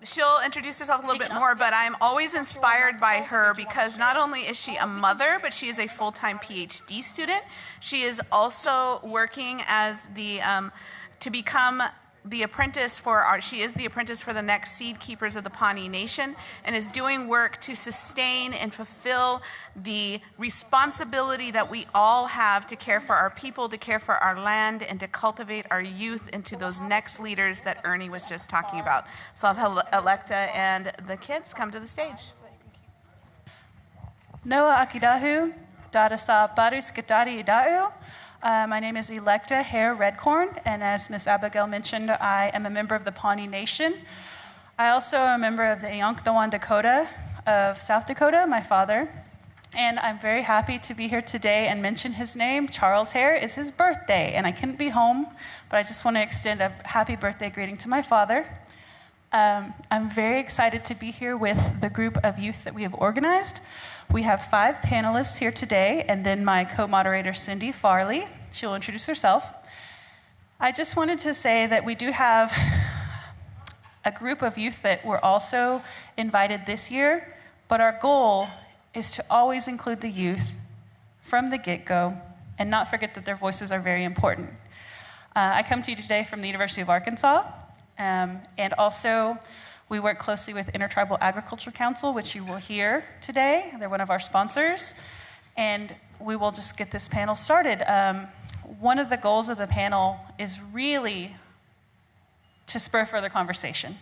she'll introduce herself a little bit more, but I'm always inspired by her because not only is she a mother, but she is a full-time PhD student. She is also working as to become the apprentice she is the apprentice for the next Seed Keepers of the Pawnee Nation, and is doing work to sustain and fulfill the responsibility that we all have to care for our people, to care for our land, and to cultivate our youth into those next leaders that Ernie was just talking about. So I'll have Electa and the kids come to the stage. Noa Akidahu, Dadasa Barus Gadadi Idau. My name is Electa Hare Redcorn, and as Ms. Abigail mentioned, I am a member of the Pawnee Nation. I also am a member of the Yanktawan Dakota of South Dakota, my father, and I'm very happy to be here today and mention his name. Charles Hare is his birthday, and I couldn't be home, but I just want to extend a happy birthday greeting to my father. I'm very excited to be here with the group of youth that we have organized. We have 5 panelists here today, and then my co-moderator, Cindy Farley. She'll introduce herself. I just wanted to say that we do have a group of youth that were also invited this year, but our goal is to always include the youth from the get-go and not forget that their voices are very important. I come to you today from the University of Arkansas, and also we work closely with Intertribal Agriculture Council, which you will hear today. They're one of our sponsors, and we will just get this panel started. One of the goals of the panel is really to spur further conversation.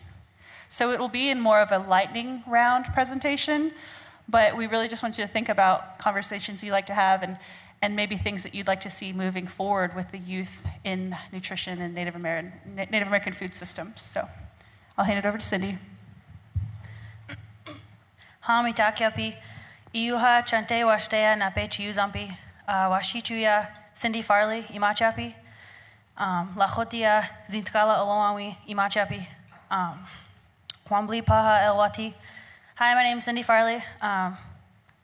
So it will be in more of a lightning round presentation, but we really just want you to think about conversations you like to have and maybe things that you'd like to see moving forward with the youth in nutrition and Native American food systems. So I'll hand it over to Cindy. Hamitakiapi, Iuha Chante Washtea Nape Chiuzampi, Washichuya Cindy Farley, Imachapi, Lachotia Zintkala Oloawi, Imachapi, Wambli Paha Elwati. Hi, my name is Cindy Farley.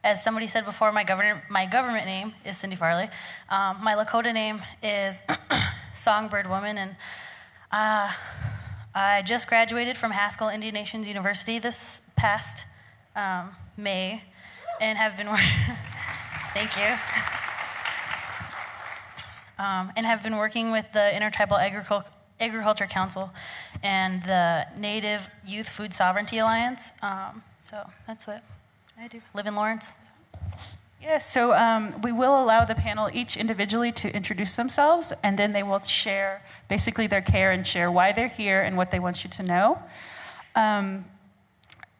As somebody said before, my government name is Cindy Farley. My Lakota name is Songbird Woman, and I just graduated from Haskell Indian Nations University this past May, and have been thank you, and have been working with the Intertribal Agriculture Council and the Native Youth Food Sovereignty Alliance. So that's what I do. Live in Lawrence. Yes, so we will allow the panel each individually to introduce themselves, and then they will share basically their care and share why they're here and what they want you to know.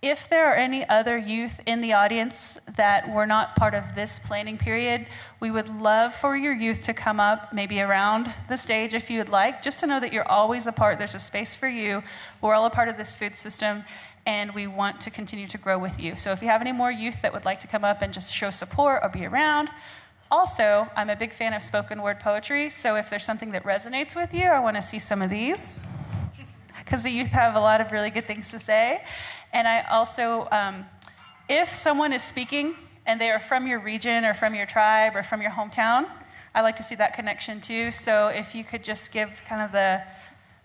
If there are any other youth in the audience that were not part of this planning period, we would love for your youth to come up, maybe around the stage if you would like, just to know that you're always a part. There's a space for you. We're all a part of this food system, and we want to continue to grow with you. So if you have any more youth that would like to come up and just show support or be around. Also, I'm a big fan of spoken word poetry, so if there's something that resonates with you, I want to see some of these, because the youth have a lot of really good things to say. And I also, if someone is speaking and they are from your region or from your tribe or from your hometown, I like to see that connection too. So if you could just give kind of the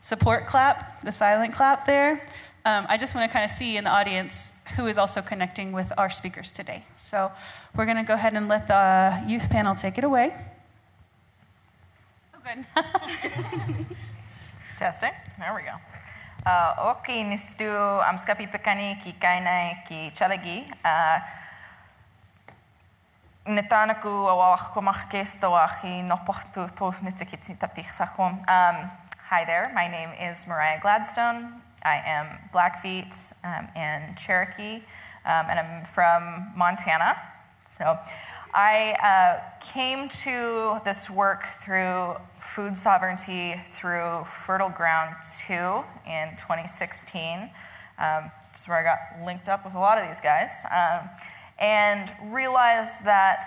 support clap, the silent clap there. I just want to kind of see in the audience who is also connecting with our speakers today. So we're going to go ahead and let the youth panel take it away. Oh, good. Testing. There we go. Oki nistu amskapi pekani ki kainai ki chalagi. Netanaku awach komach kestoachi nopachtu to nitzikitsi tapich sakom. Hi there. My name is Mariah Gladstone. I am Blackfeet and Cherokee, and I'm from Montana. So I came to this work through food sovereignty through Fertile Ground 2 in 2016, which is where I got linked up with a lot of these guys, and realized that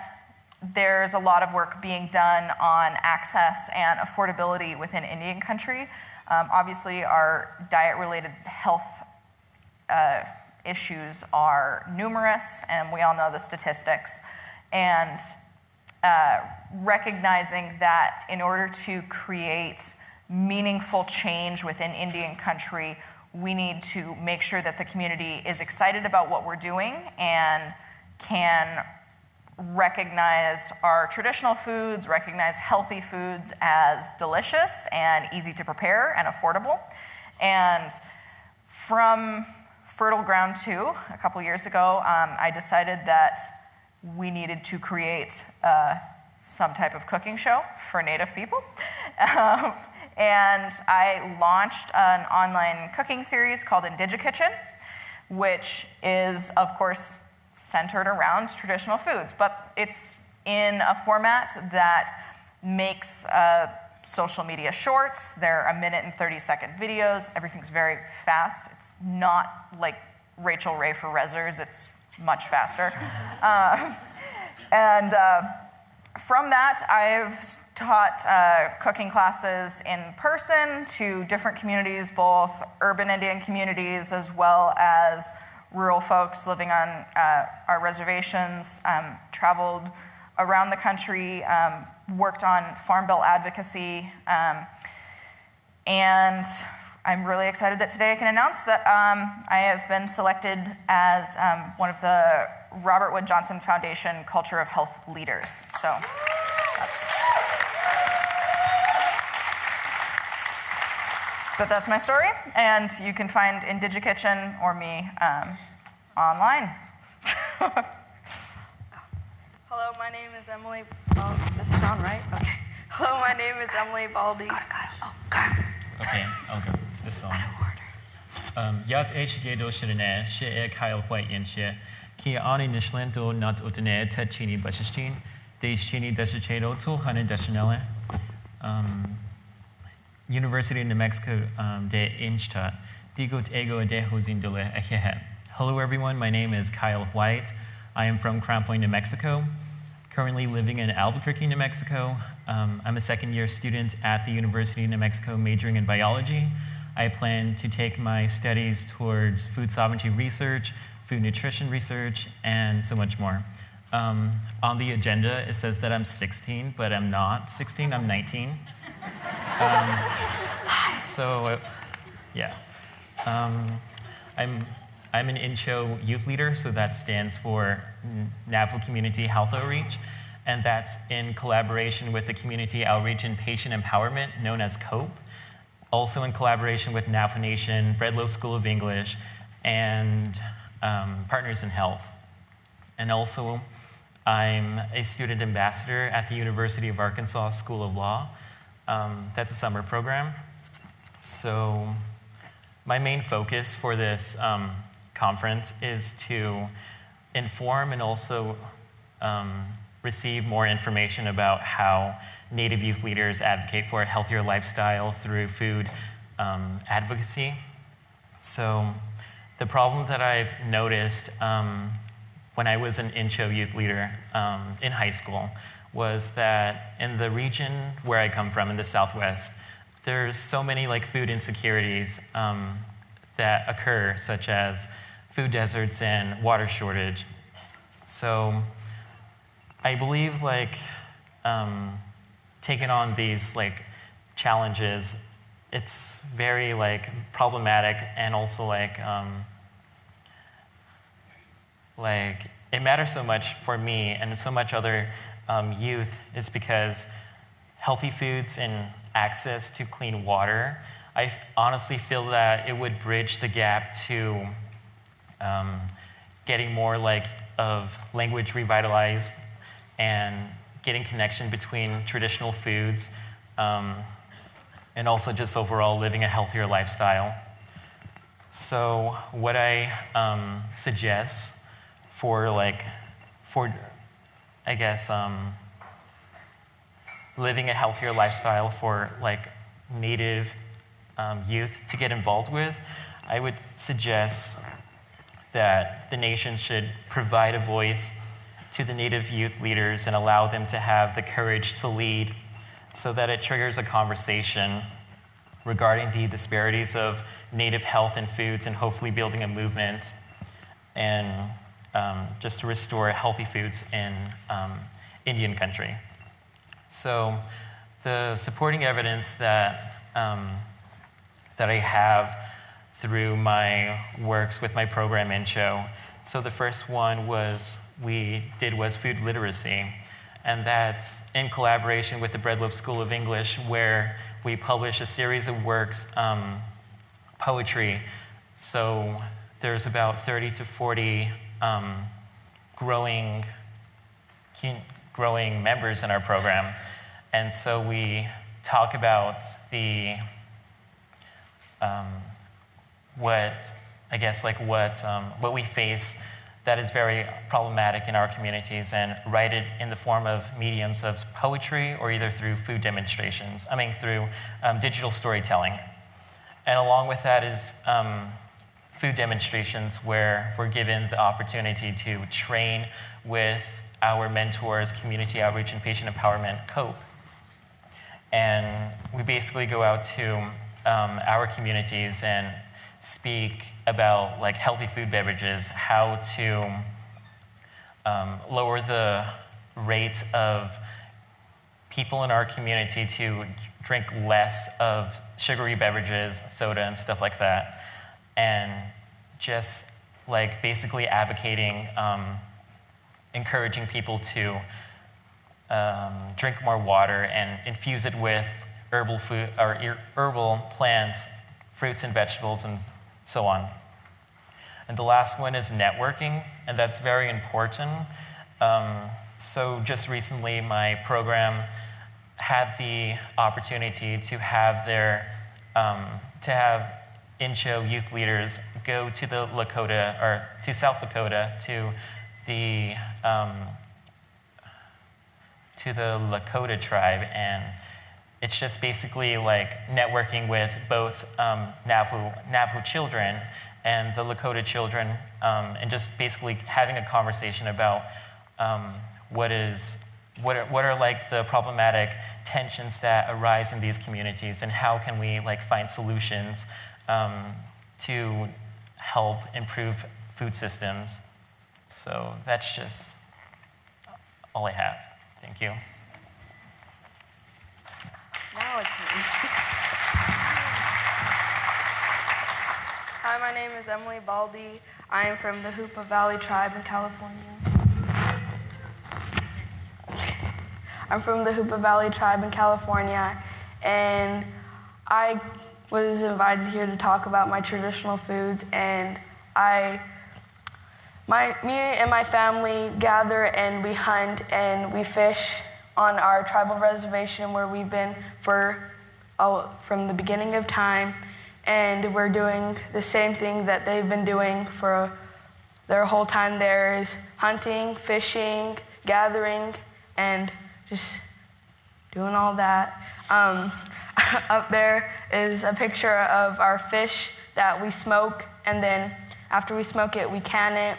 there's a lot of work being done on access and affordability within Indian country. Obviously, our diet-related health issues are numerous, and we all know the statistics. And recognizing that in order to create meaningful change within Indian country, we need to make sure that the community is excited about what we're doing and can recognize our traditional foods, recognize healthy foods as delicious and easy to prepare and affordable. And from Fertile Ground 2, a couple years ago, I decided that we needed to create some type of cooking show for Native people. And I launched an online cooking series called IndigiKitchen, which is, of course, centered around traditional foods, but it's in a format that makes social media shorts. They're 1-minute and 30-second videos. Everything's very fast. It's not like Rachel Ray for Rezzers. It's much faster. From that, I've taught cooking classes in person to different communities, both urban Indian communities as well as rural folks living on our reservations, traveled around the country, worked on Farm Bill advocacy, and I'm really excited that today I can announce that I have been selected as one of the Robert Wood Johnson Foundation Culture of Health leaders. So that's my story, and you can find IndigiKitchen or me online. Hello, my name is Emily. Oh, this is on, right? Okay. Hello, my name is Emily Baldy. Got it. Oh, got it. Okay, I'll go. It's this song. Yat Eshgedo Shirine, She Kyle White in She, Ki Ani Nishlento, not Utane, Ted Chini Bashishtin, De Chini Deshichedo, 200 Deshinelle. University of New Mexico de Inchta, Digut Ego de Hosindule Ehehe. Hello everyone, my name is Kyle White. I am from Crown Point, New Mexico, currently living in Albuquerque, New Mexico. I'm a second-year student at the University of New Mexico majoring in biology. I plan to take my studies towards food sovereignty research, food nutrition research, and so much more. On the agenda, it says that I'm 16, but I'm not 16, I'm 19. I'm an INCHO youth leader, so that stands for Navajo Community Health Outreach, and that's in collaboration with the Community Outreach and Patient Empowerment, known as COPE, also in collaboration with Navajo Nation, Breadloaf School of English, and Partners in Health. And also, I'm a student ambassador at the University of Arkansas School of Law. That's a summer program. So my main focus for this conference is to inform and also receive more information about how Native youth leaders advocate for a healthier lifestyle through food advocacy. So the problem that I've noticed when I was an INCHO youth leader in high school was that in the region where I come from, in the Southwest, there's so many food insecurities that occur, such as food deserts and water shortage. So I believe taking on these challenges, it's very problematic, and also it matters so much for me and so much other youth is because healthy foods and access to clean water, I honestly feel that it would bridge the gap to getting more of language revitalized and getting connection between traditional foods and also just overall living a healthier lifestyle. So what I suggest for I guess living a healthier lifestyle for Native youth to get involved with, I would suggest that the nation should provide a voice to the Native youth leaders and allow them to have the courage to lead, so that it triggers a conversation regarding the disparities of Native health and foods, and hopefully building a movement and just to restore healthy foods in Indian country. So the supporting evidence that I have through my works with my program Intro. So the first one was food literacy, and that's in collaboration with the Breadloaf School of English, where we publish a series of works, poetry. So there's about 30 to 40 growing members in our program, and so we talk about what we face that is very problematic in our communities, and write it in the form of mediums of poetry or either through food demonstrations. Through digital storytelling. And along with that is food demonstrations, where we're given the opportunity to train with our mentors, Community Outreach and Patient Empowerment, COPE. And we basically go out to our communities and speak about healthy food beverages, how to lower the rate of people in our community to drink less of sugary beverages, soda and stuff like that, and just basically advocating, encouraging people to drink more water and infuse it with herbal food or herbal plants, fruits and vegetables, and so on. And the last one is networking, and that's very important. So just recently, my program had the opportunity to have Intro youth leaders go to the Lakota, or to South Dakota, to the Lakota tribe, and it's just basically networking with both Navajo children and the Lakota children, and just basically having a conversation about what are the problematic tensions that arise in these communities, and how can we find solutions to help improve food systems. So that's just all I have. Thank you. Now it's me. Hi, my name is Emily Baldy. I am from the Hoopa Valley Tribe in California. I'm from the Hoopa Valley Tribe in California, and I was invited here to talk about my traditional foods, and me and my family gather and we hunt and we fish on our tribal reservation, where we've been from the beginning of time, and we're doing the same thing that they've been doing for their whole time there, is hunting, fishing, gathering, and just doing all that. Up there is a picture of our fish that we smoke, and then after we smoke it, we can it.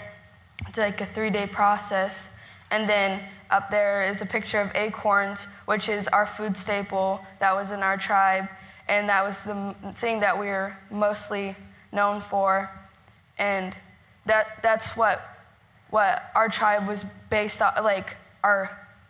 It's a 3-day process. And then up there is a picture of acorns, which is our food staple that was in our tribe, and that was the thing that we were mostly known for. And that's what our tribe was based on.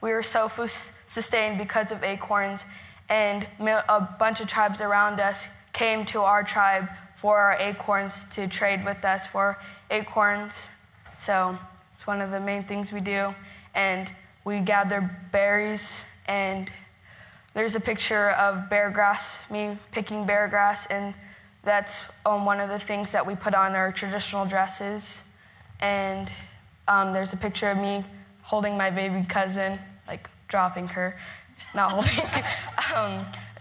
We were so food sustained because of acorns, and a bunch of tribes around us came to our tribe for our acorns, to trade with us for acorns. So it's one of the main things we do. And we gather berries, and there's a picture of bear grass, me picking bear grass, and that's one of the things that we put on our traditional dresses. And there's a picture of me holding my baby cousin, dropping her, not holding,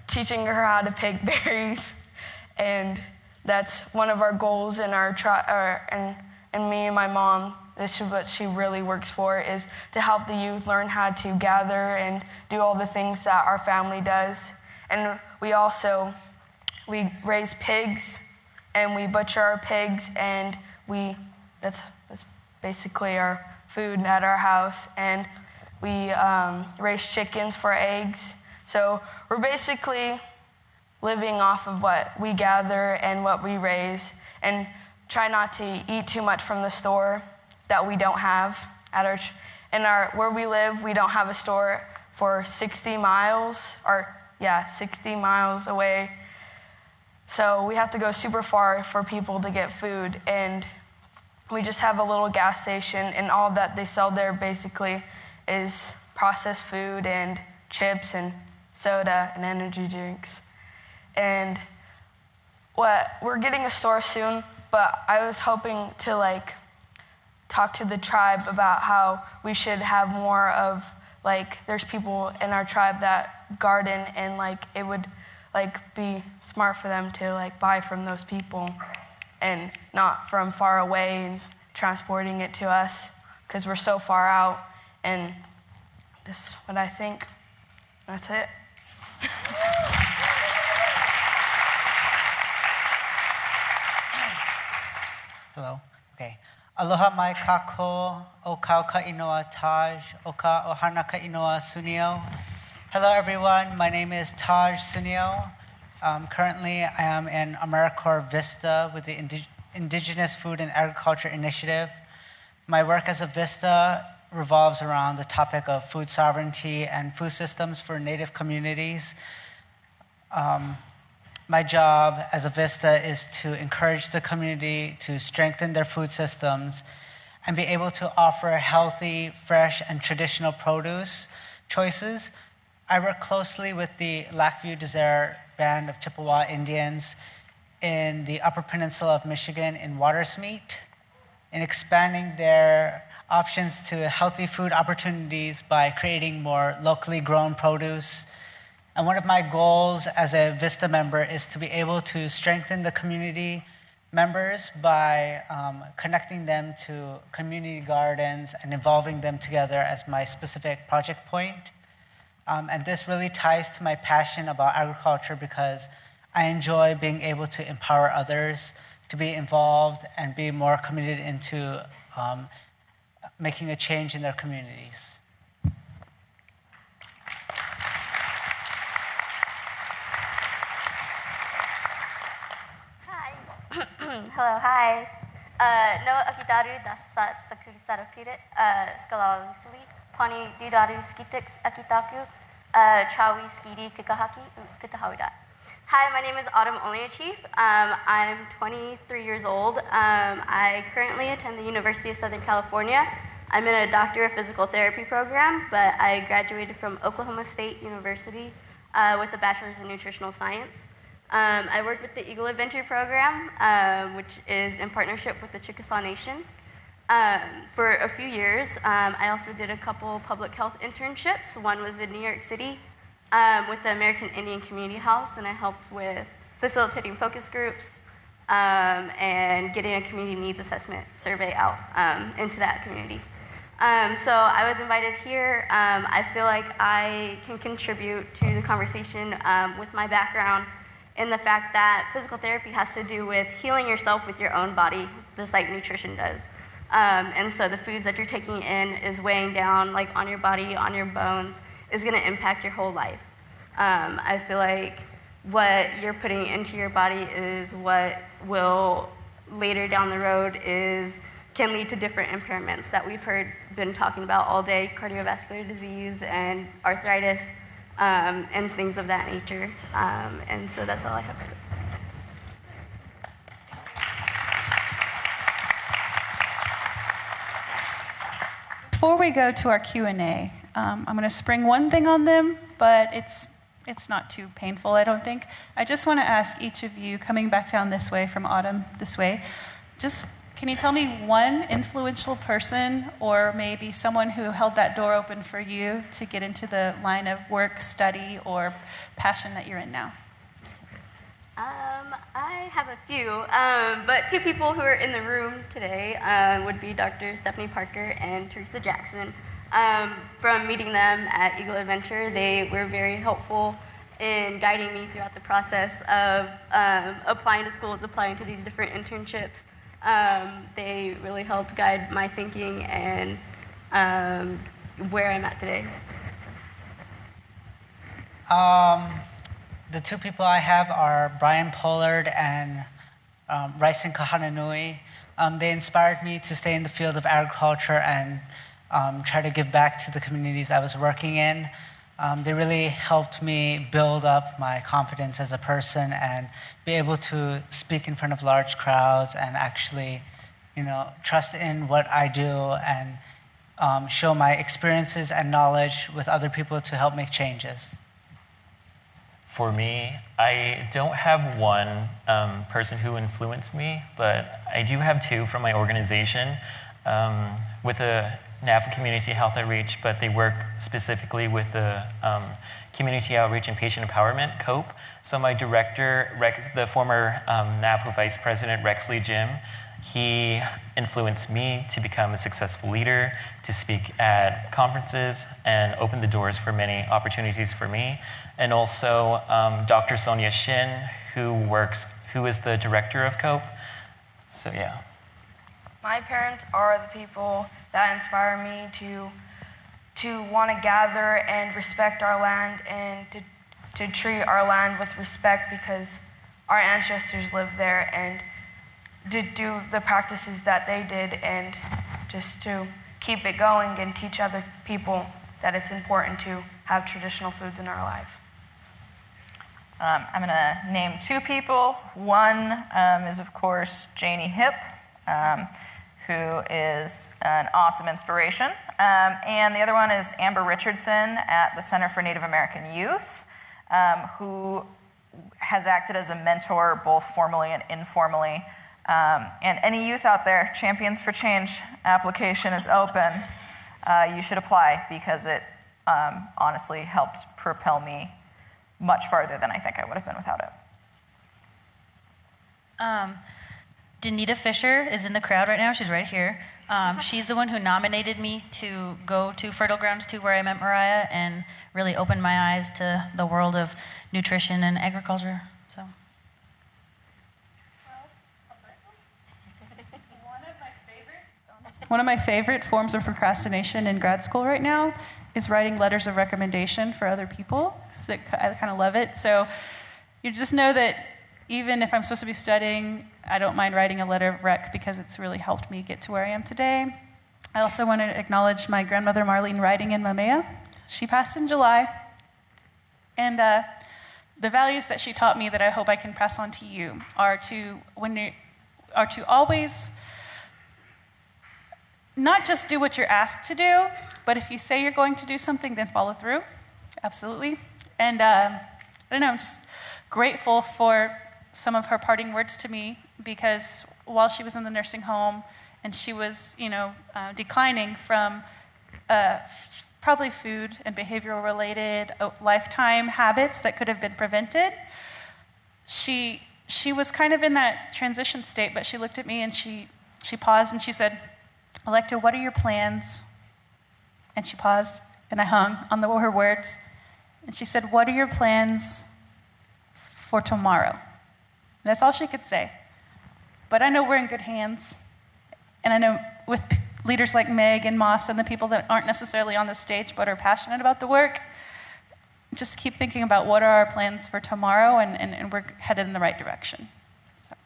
teaching her how to pick berries. And that's one of our goals in our and me and my mom, this is what she really works for, is to help the youth learn how to gather and do all the things that our family does. And we raise pigs, and we butcher our pigs, and that's basically our food at our house. And we raise chickens for eggs. So we're basically living off of what we gather and what we raise, and try not to eat too much from the store that we don't have. Where we live, we don't have a store for 60 miles away. So we have to go super far for people to get food. And we just have a little gas station, and all that they sell there basically is processed food and chips and soda and energy drinks. And we're getting a store soon, but I was hoping to talk to the tribe about how we should have more of there's people in our tribe that garden, and it would be smart for them to buy from those people and not from far away and transporting it to us because we're so far out. And this is what I think. That's it. Hello. Okay. Aloha mai kako, o kau ka inoa Taj, o ka ohana ka inoa Sunio. Hello everyone, my name is Taj Sunio. Currently I am in AmeriCorps Vista with the Indigenous Food and Agriculture Initiative. My work as a Vista revolves around the topic of food sovereignty and food systems for Native communities. My job as a Vista is to encourage the community to strengthen their food systems and be able to offer healthy, fresh, and traditional produce choices. I work closely with the Lac-Vieux Desert Band of Chippewa Indians in the Upper Peninsula of Michigan in Watersmeet in expanding their options to healthy food opportunities by creating more locally grown produce. And one of my goals as a Vista member is to be able to strengthen the community members by connecting them to community gardens and involving them together as my specific project point. And this really ties to my passion about agriculture because I enjoy being able to empower others to be involved and be more committed into making a change in their communities. Hello, hi. No Akitaru Dasat Sakusarapirit, Skala Lusuli, Pani Dudaru Skitix Akitaku, Chawi Skidi Kikahaki, Pitahauda. Hi, my name is Autumn Oliachief. I'm 23 years old. I currently attend the University of Southern California. I'm in a Doctor of Physical Therapy program, but I graduated from Oklahoma State University with a Bachelor's in Nutritional Science. I worked with the Eagle Adventure program, which is in partnership with the Chickasaw Nation, for a few years. I also did a couple public health internships. One was in New York City with the American Indian Community House, and I helped with facilitating focus groups and getting a community needs assessment survey out into that community. So I was invited here. I feel like I can contribute to the conversation with my background in the fact that physical therapy has to do with healing yourself with your own body, just like nutrition does. And so the foods that you're taking in is weighing down on your body, on your bones, is gonna impact your whole life. I feel like what you're putting into your body is what will later down the road can lead to different impairments that we've been talking about all day, cardiovascular disease and arthritis, and things of that nature. And so that's all I have to say. Before we go to our Q&A, I'm going to spring one thing on them, but it's not too painful, I don't think. I just want to ask each of you, coming back down this way from Autumn, this way, just can you tell me one influential person or maybe someone who held that door open for you to get into the line of work, study, or passion that you're in now? I have a few, but two people who are in the room today would be Dr. Stephanie Parker and Teresa Jackson. From meeting them at Eagle Adventure, they were very helpful in guiding me throughout the process of applying to schools, applying to these different internships. They really helped guide my thinking and where I'm at today. The two people I have are Brian Pollard and Raisen Kahananui. They inspired me to stay in the field of agriculture and try to give back to the communities I was working in. They really helped me build up my confidence as a person and be able to speak in front of large crowds and actually, trust in what I do and show my experiences and knowledge with other people to help make changes. For me, I don't have one person who influenced me, but I do have two from my organization with the NAFLA Community Health Outreach, but they work specifically with the Community Outreach and Patient Empowerment, COPE. So my director, the former NAFLA Vice President, Rexley Jim, he influenced me to become a successful leader, to speak at conferences, and open the doors for many opportunities for me. And also Dr. Sonia Shin, who is the director of COPE. So yeah. My parents are the people that inspire me to want to gather and respect our land and to treat our land with respect because our ancestors lived there, and to do the practices that they did, and just to keep it going and teach other people that it's important to have traditional foods in our life. I'm going to name two people. One is, of course, Janie Hipp, who is an awesome inspiration. And the other one is Amber Richardson at the Center for Native American Youth, who has acted as a mentor both formally and informally. And any youth out there, Champions for Change application is open. You should apply because it honestly helped propel me much farther than I think I would have been without it. Danita Fisher is in the crowd right now. She's right here. She's the one who nominated me to go to Fertile Grounds 2, where I met Mariah, and really opened my eyes to the world of nutrition and agriculture. So. One of my favorite forms of procrastination in grad school right now is writing letters of recommendation for other people. So I kind of love it. So you just know that even if I'm supposed to be studying, I don't mind writing a letter of rec because it's really helped me get to where I am today. I also want to acknowledge my grandmother, Marlene Riding in Mamea. She passed in July. And the values that she taught me that I hope I can pass on to you are to always not just do what you're asked to do, but if you say you're going to do something, then follow through. Absolutely. And I don't know, I'm just grateful for some of her parting words to me, because while she was in the nursing home and she was, declining from probably food and behavioral related lifetime habits that could have been prevented, she was kind of in that transition state, but she looked at me and she paused and she said, "Electa, what are your plans?" And she paused, and I hung on her words. And she said, "What are your plans for tomorrow?" And that's all she could say. But I know we're in good hands. And I know with leaders like Meg and Moss and the people that aren't necessarily on the stage but are passionate about the work, just keep thinking about what are our plans for tomorrow, and we're headed in the right direction. So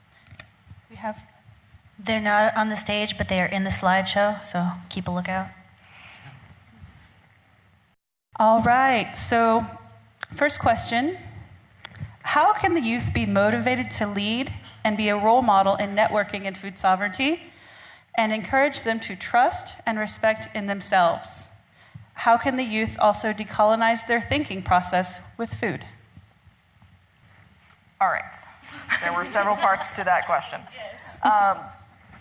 we have... They're not on the stage, but they are in the slideshow, so keep a lookout. All right, so first question. How can the youth be motivated to lead and be a role model in networking and food sovereignty, and encourage them to trust and respect in themselves? How can the youth also decolonize their thinking process with food? All right. There were several parts to that question. Yes.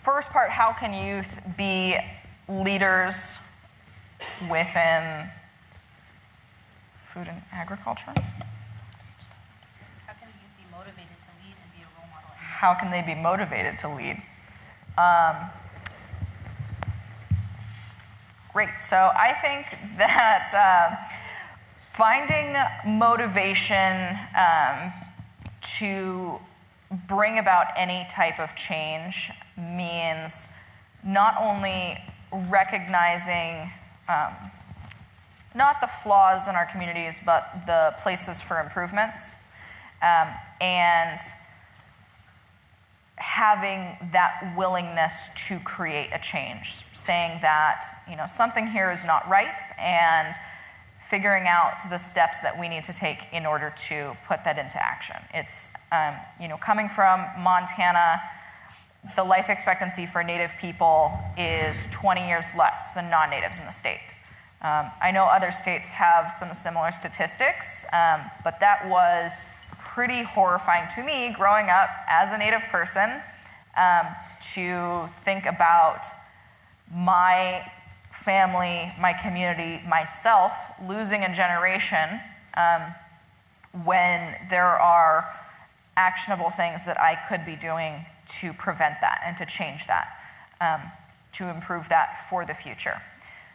First part, how can youth be leaders within food and agriculture? How can the youth be motivated to lead and be a role model? How can they be motivated to lead? Great. So I think that finding motivation to bring about any type of change means not only recognizing not the flaws in our communities, but the places for improvements, and having that willingness to create a change, saying that something here is not right, and figuring out the steps that we need to take in order to put that into action. It's, coming from Montana, the life expectancy for Native people is 20 years less than non-Natives in the state. I know other states have some similar statistics, but that was pretty horrifying to me growing up as a Native person, to think about my family, my community, myself losing a generation when there are actionable things that I could be doing to prevent that and to change that, to improve that for the future.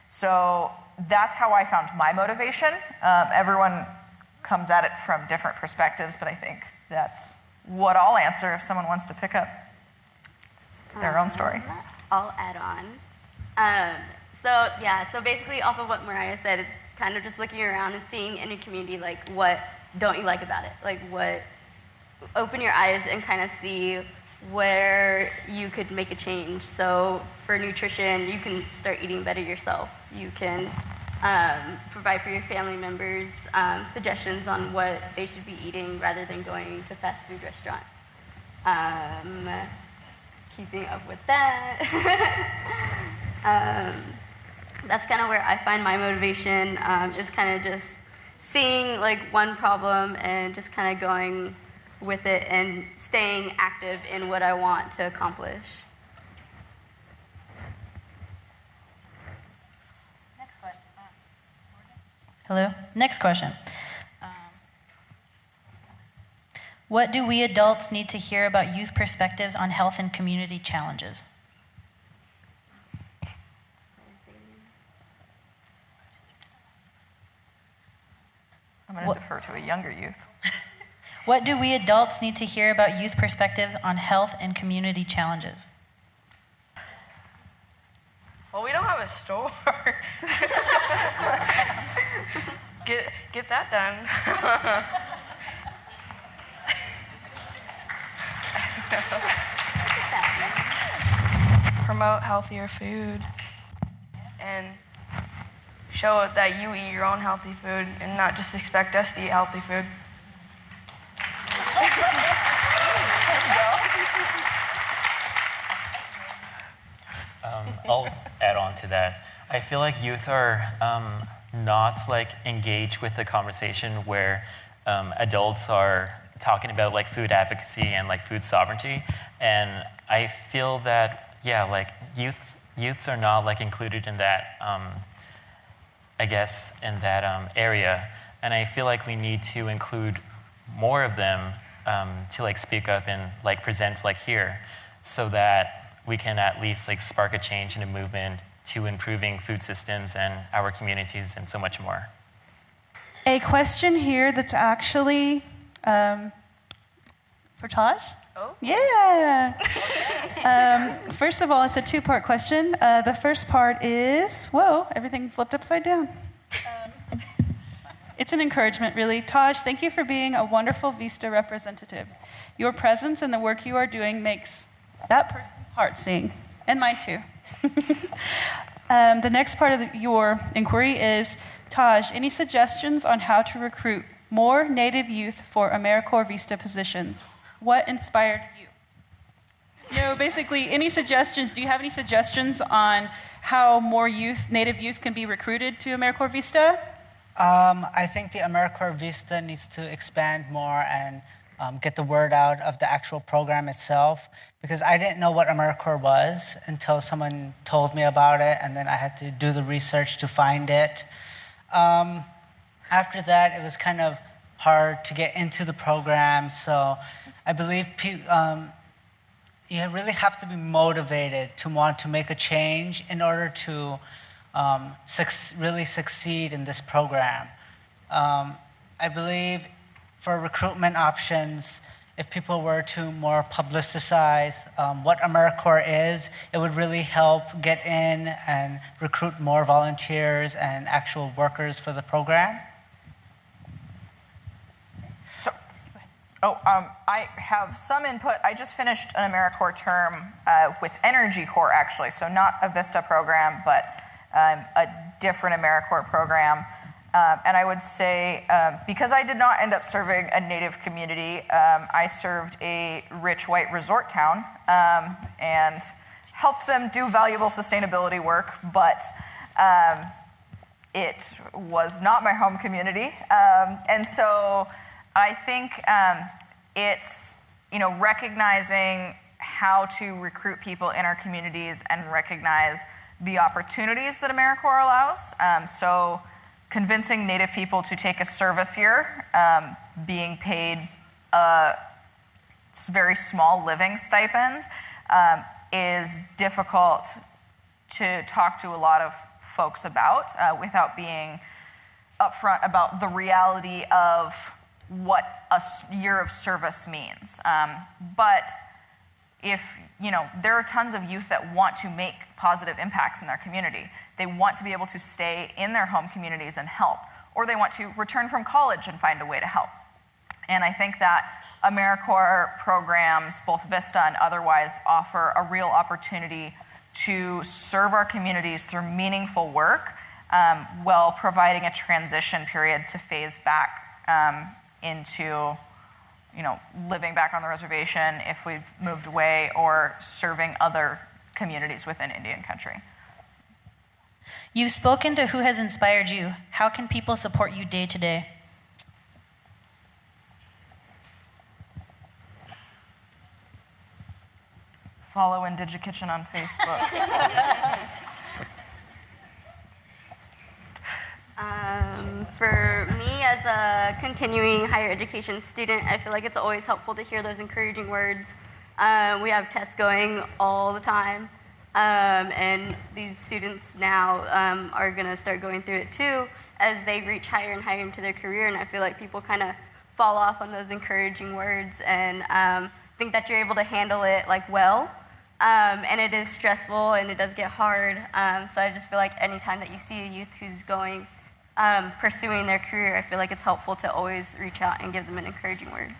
So that's how I found my motivation. Everyone comes at it from different perspectives, but I think that's what I'll answer if someone wants to pick up their own story. I'll add on. So basically off of what Mariah said, it's kind of just looking around and seeing in your community, like, what don't you like about it? Like, open your eyes and kind of see where you could make a change. So for nutrition, you can start eating better yourself. You can provide for your family members suggestions on what they should be eating rather than going to fast food restaurants. Keeping up with that. That's kind of where I find my motivation, is kind of just seeing like one problem and just kind of going with it and staying active in what I want to accomplish. Next question. Hello. Next question. What do we adults need to hear about youth perspectives on health and community challenges? I'm going to defer to a younger youth. What do we adults need to hear about youth perspectives on health and community challenges? Well, we don't have a store. Get that done. Promote healthier food and show that you eat your own healthy food and not just expect us to eat healthy food. I'll add on to that. I feel like youth are not like engaged with the conversation where adults are talking about like food advocacy and like food sovereignty, and I feel that like youths are not like included in that I guess in that area, and I feel like we need to include more of them to like speak up and like present like here, so that we can at least like spark a change in a movement to improving food systems and our communities and so much more. A question here that's actually for Taj? Oh. Yeah. First of all, it's a two-part question. The first part is, whoa, everything flipped upside down. It's an encouragement, really. Taj, thank you for being a wonderful Vista representative. Your presence and the work you are doing makes that person's heart sing, and mine too. The next part of your inquiry is, Taj, any suggestions on how to recruit more Native youth for AmeriCorps Vista positions? What inspired you? No, basically, any suggestions? Do you have any suggestions on how more youth, Native youth, can be recruited to AmeriCorps Vista? I think the AmeriCorps Vista needs to expand more and get the word out of the actual program itself, because I didn't know what AmeriCorps was until someone told me about it, and then I had to do the research to find it. After that, it was kind of hard to get into the program, so I believe you really have to be motivated to want to make a change in order to really succeed in this program. I believe for recruitment options, if people were to more publicize what AmeriCorps is, it would really help get in and recruit more volunteers and actual workers for the program. I have some input. I just finished an AmeriCorps term with Energy Corps, actually, so not a VISTA program, but a different AmeriCorps program. And I would say, because I did not end up serving a Native community, I served a rich white resort town and helped them do valuable sustainability work, but it was not my home community. And so I think it's, recognizing how to recruit people in our communities and recognize the opportunities that AmeriCorps allows. So convincing Native people to take a service year, being paid a very small living stipend, is difficult to talk to a lot of folks about without being upfront about the reality of what a year of service means. But if, there are tons of youth that want to make positive impacts in their community. They want to be able to stay in their home communities and help, or they want to return from college and find a way to help. And I think that AmeriCorps programs, both VISTA and otherwise, offer a real opportunity to serve our communities through meaningful work while providing a transition period to phase back into living back on the reservation if we've moved away, or serving other communities within Indian country. You've spoken to who has inspired you. How can people support you day to day? Follow IndigiKitchen on Facebook. For me, as a continuing higher education student, I feel like it's always helpful to hear those encouraging words. We have tests going all the time, and these students now are going to start going through it too as they reach higher and higher into their career, and I feel like people kind of fall off on those encouraging words and think that you're able to handle it well. And it is stressful and it does get hard. So I just feel like anytime that you see a youth who's going, pursuing their career, I feel like it's helpful to always reach out and give them an encouraging word.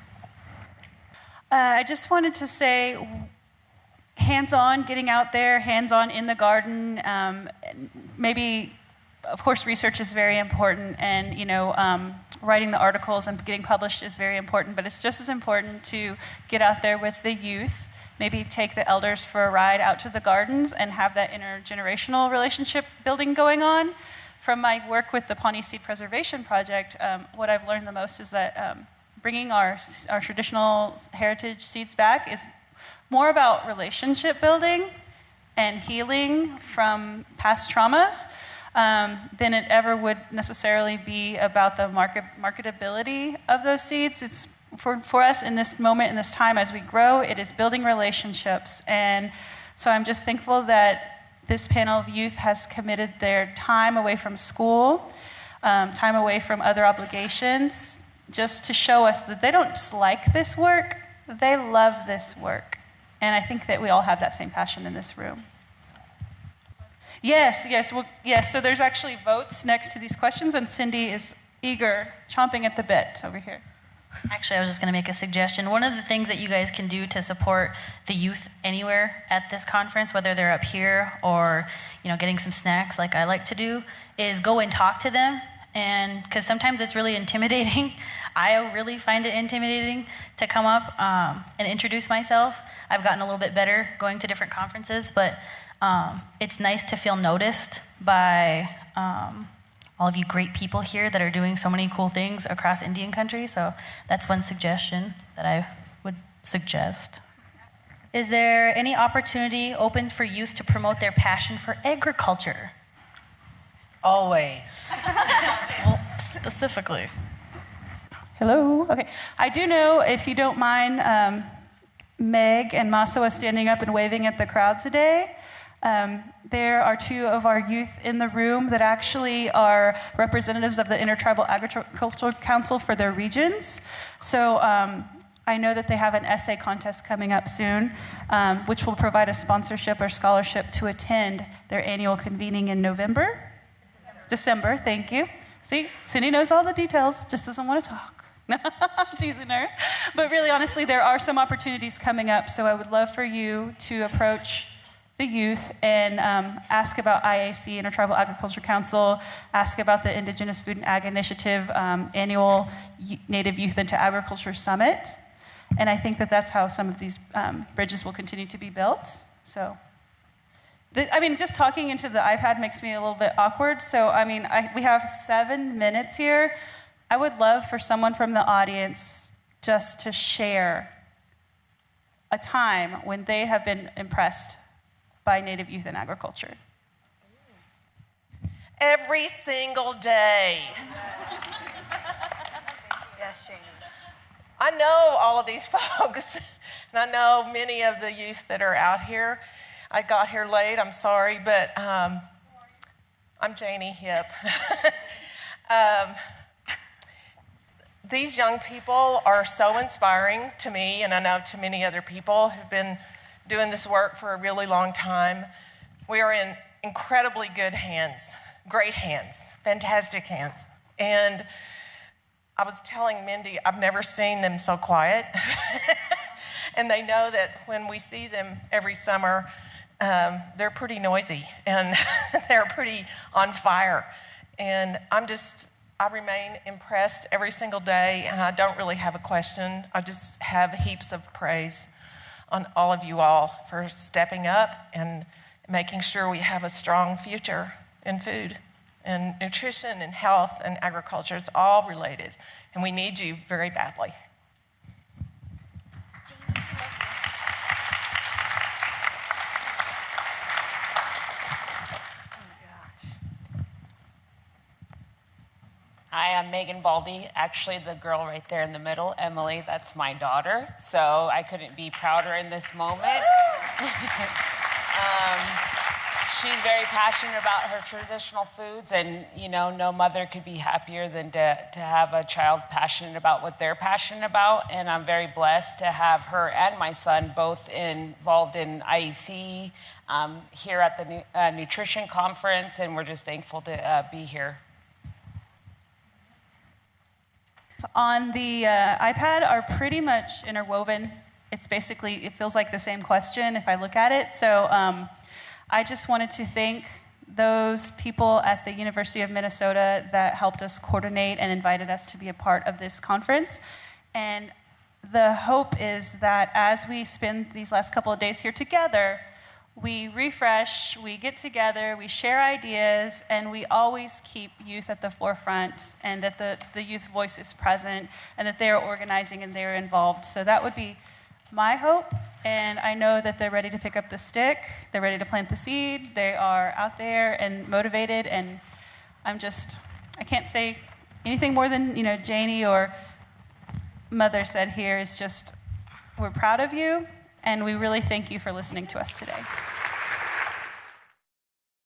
I just wanted to say, hands-on, getting out there, hands-on in the garden. Maybe, of course, research is very important, and writing the articles and getting published is very important. But it's just as important to get out there with the youth. Maybe take the elders for a ride out to the gardens and have that intergenerational relationship building going on. From my work with the Pawnee Seed Preservation Project, what I've learned the most is that bringing our traditional heritage seeds back is more about relationship building and healing from past traumas than it ever would necessarily be about the marketability of those seeds. It's for us in this moment, in this time, as we grow, it is building relationships. And so I'm just thankful that this panel of youth has committed their time away from school, time away from other obligations, just to show us that they don't just like this work, they love this work. And I think that we all have that same passion in this room. So. Yes. So there's actually votes next to these questions, and Cindy is eager, chomping at the bit over here. Actually, I was just going to make a suggestion. One of the things that you guys can do to support the youth anywhere at this conference, whether they're up here or getting some snacks like I like to do, is go and talk to them. And because sometimes it's really intimidating. I really find it intimidating to come up and introduce myself. I've gotten a little bit better going to different conferences, but it's nice to feel noticed by all of you great people here that are doing so many cool things across Indian country. So that's one suggestion that I would suggest. Is there any opportunity open for youth to promote their passion for agriculture? Always. Well, specifically. Hello. Okay. I do know, if you don't mind, Meg and Maso are standing up and waving at the crowd today. There are two of our youth in the room that actually are representatives of the Intertribal Agricultural Council for their regions. So I know that they have an essay contest coming up soon, which will provide a sponsorship or scholarship to attend their annual convening in December, thank you. See, Cindy knows all the details, just doesn't want to talk. I'm teasing her. But really, honestly, there are some opportunities coming up, so I would love for you to approach the youth and ask about IAC, Intertribal Agriculture Council, ask about the Indigenous Food and Ag Initiative annual Native Youth into Agriculture Summit. And I think that that's how some of these bridges will continue to be built. So, just talking into the iPad makes me a little bit awkward. So, we have 7 minutes here. I would love for someone from the audience just to share a time when they have been impressed by Native youth in agriculture. Every single day. Yes, Jamie. I know all of these folks, and I know many of the youth that are out here. I got here late, I'm sorry, but I'm Janie Hip. These young people are so inspiring to me, and I know to many other people who've been doing this work for a really long time. We are in incredibly good hands, great hands, fantastic hands. And I was telling Mindy, I've never seen them so quiet. And they know that when we see them every summer, they're pretty noisy and they're pretty on fire. And I remain impressed every single day, and I don't really have a question. I just have heaps of praise on all of you all for stepping up and making sure we have a strong future in food and nutrition and health and agriculture. It's all related, and we need you very badly. Hi, I'm Megan Baldy, actually the girl right there in the middle, Emily, that's my daughter, so I couldn't be prouder in this moment. She's very passionate about her traditional foods, and no mother could be happier than to have a child passionate about what they're passionate about, and I'm very blessed to have her and my son both involved in IEC here at the Nutrition Conference, and we're just thankful to be here. On the iPad are pretty much interwoven. It feels like the same question if I look at it. So I just wanted to thank those people at the University of Minnesota that helped us coordinate and invited us to be a part of this conference. And the hope is that as we spend these last couple of days here together, we refresh, we get together, we share ideas, and we always keep youth at the forefront, and that the youth voice is present, and that they're organizing and they're involved. So that would be my hope, and I know that they're ready to pick up the stick, they're ready to plant the seed, they are out there and motivated, and I can't say anything more than, Janie or Mother said here is just, we're proud of you, and we really thank you for listening to us today.